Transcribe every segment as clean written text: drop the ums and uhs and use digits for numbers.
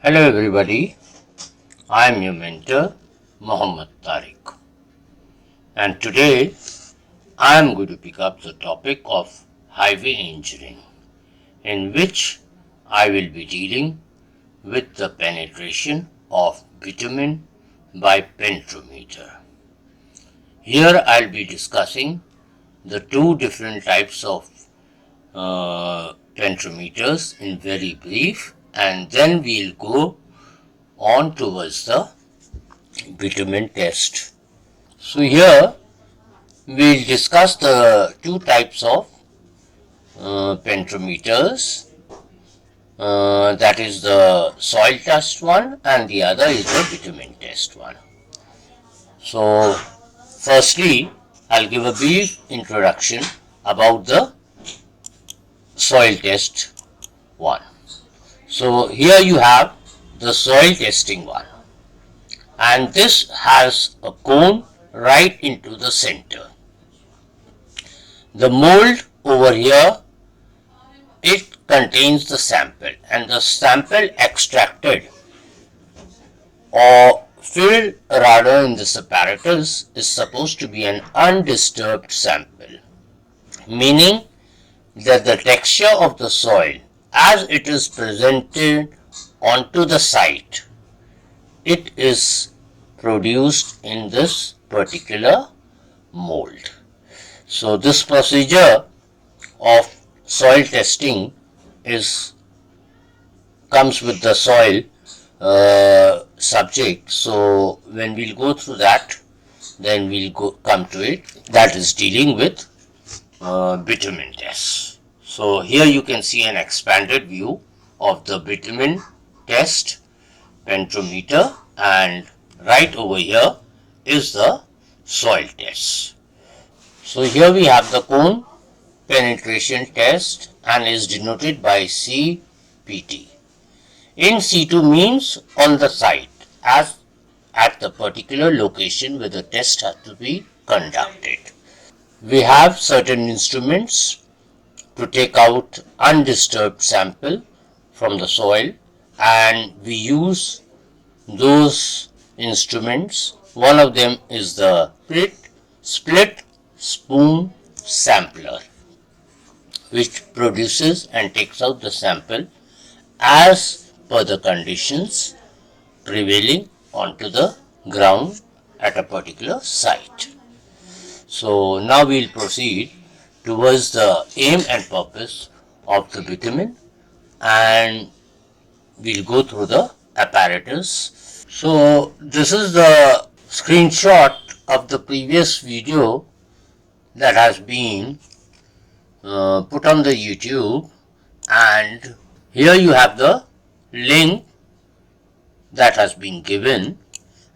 Hello everybody, I am your mentor Muhammad Tariq, and today I am going to pick up the topic of highway engineering, in which I will be dealing with the penetration of bitumen by Pentrometer. Here I will be discussing the two different types of Pentrometers in very brief, and then we will go on towards the bitumen test. So here we will discuss the two types of pentrometers, that is the soil test one and the other is the bitumen test one. So firstly, I'll give a brief introduction about the soil test one. So here you have the soil testing one, and this has a cone right into the center. The mold over here, it contains the sample, and the sample extracted or filled rather in this apparatus is supposed to be an undisturbed sample, meaning that the texture of the soil as it is presented onto the site, it is produced in this particular mold. So this procedure of soil testing comes with the soil subject. So when we'll go through that, then we'll come to it, that is dealing with bitumen test. So here you can see an expanded view of the bitumen test pentrometer, and right over here is the soil test. So here we have the cone penetration test and is denoted by CPT. In situ means on the site, as at the particular location where the test has to be conducted. We have certain instruments to take out undisturbed sample from the soil, and we use those instruments. One of them is the split spoon sampler, which produces and takes out the sample as per the conditions prevailing onto the ground at a particular site. So now we will proceed towards the aim and purpose of the bitumen, and we will go through the apparatus. So this is the screenshot of the previous video that has been put on the YouTube, and here you have the link that has been given,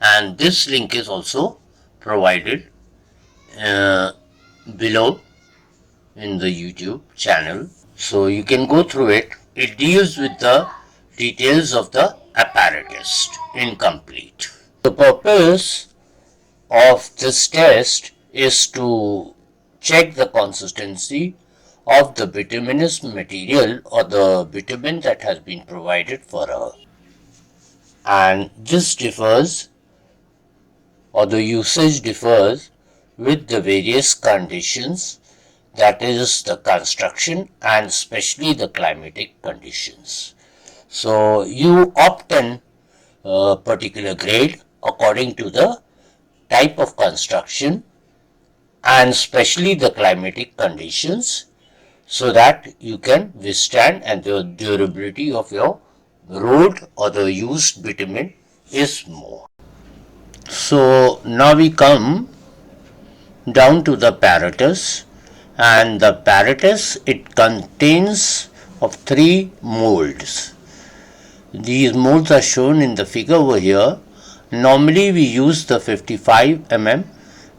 and this link is also provided below in the YouTube channel, so you can go through it. It deals with the details of the apparatus incomplete. The purpose of this test is to check the consistency of the bituminous material or the bitumen that has been provided for us, and this differs, or the usage differs, with the various conditions, that is the construction and especially the climatic conditions. So you opt in a particular grade according to the type of construction and especially the climatic conditions, so that you can withstand, and the durability of your road or the used bitumen is more. So now we come down to the apparatus, and the apparatus, it contains of 3 molds. These molds are shown in the figure over here. Normally we use the 55 mm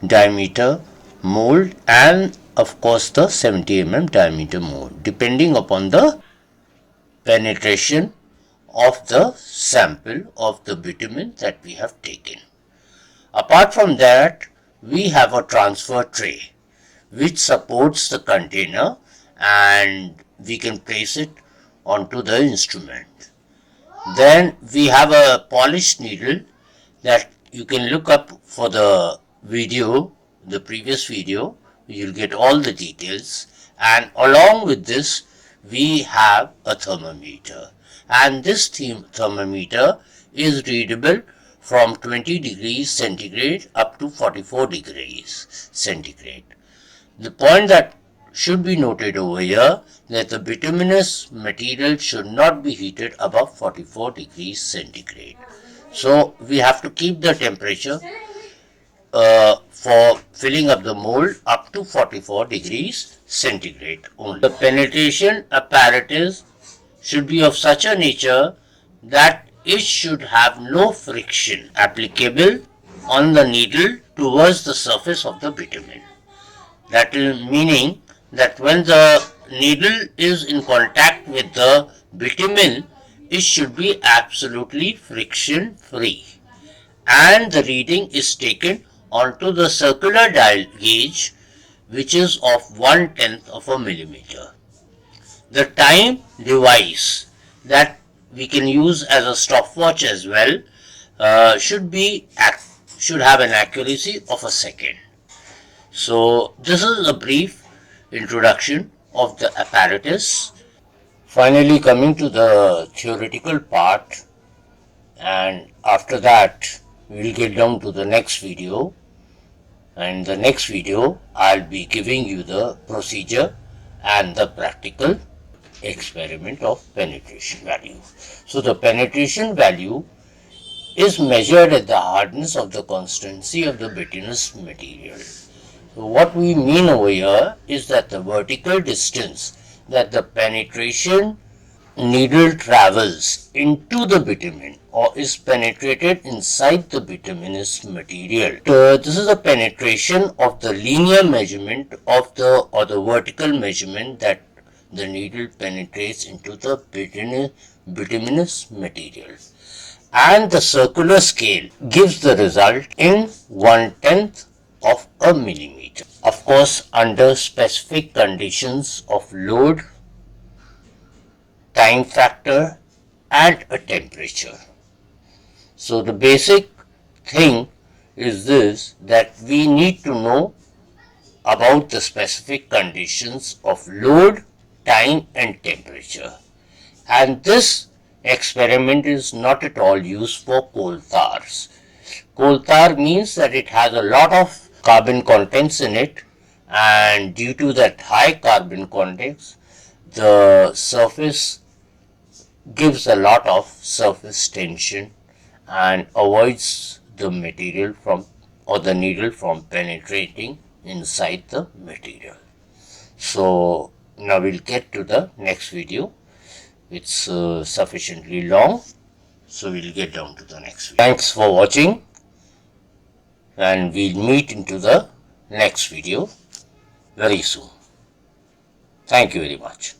diameter mold and of course the 70 mm diameter mold, depending upon the penetration of the sample of the bitumen that we have taken. Apart from that, we have a transfer tray which supports the container, and we can place it onto the instrument. Then we have a polished needle that you can look up for the video, the previous video. You'll get all the details. And along with this, we have a thermometer. And this thermometer is readable from 20 degrees centigrade up to 44 degrees centigrade. The point that should be noted over here that the bituminous material should not be heated above 44 degrees centigrade. So we have to keep the temperature for filling up the mold up to 44 degrees centigrade only. The penetration apparatus should be of such a nature that it should have no friction applicable on the needle towards the surface of the bitumen. That is meaning that when the needle is in contact with the bitumen, it should be absolutely friction free. And the reading is taken onto the circular dial gauge, which is of 1/10 of a millimeter. The time device that we can use as a stopwatch as well should have an accuracy of a second. So this is a brief introduction of the apparatus. Finally, coming to the theoretical part, and after that we'll get down to the next video. And the next video I'll be giving you the procedure and the practical experiment of penetration value. So the penetration value is measured at the hardness of the constancy of the bituminous material. So what we mean over here is that the vertical distance that the penetration needle travels into the bitumen or is penetrated inside the bituminous material. This is a penetration of the linear measurement of the vertical measurement that the needle penetrates into the bituminous material. And the circular scale gives the result in 1/10 of a millimeter. Of course, under specific conditions of load, time factor, and a temperature. So the basic thing is this, that we need to know about the specific conditions of load, time, and temperature. And this experiment is not at all used for coal tars. Coal tar means that it has a lot of carbon contents in it, and due to that high carbon contents, the surface gives a lot of surface tension and avoids the material from or the needle from penetrating inside the material. So now we'll get to the next video. It's sufficiently long, so we'll get down to the next video. Thanks for watching, and we'll meet into the next video very soon. Thank you very much.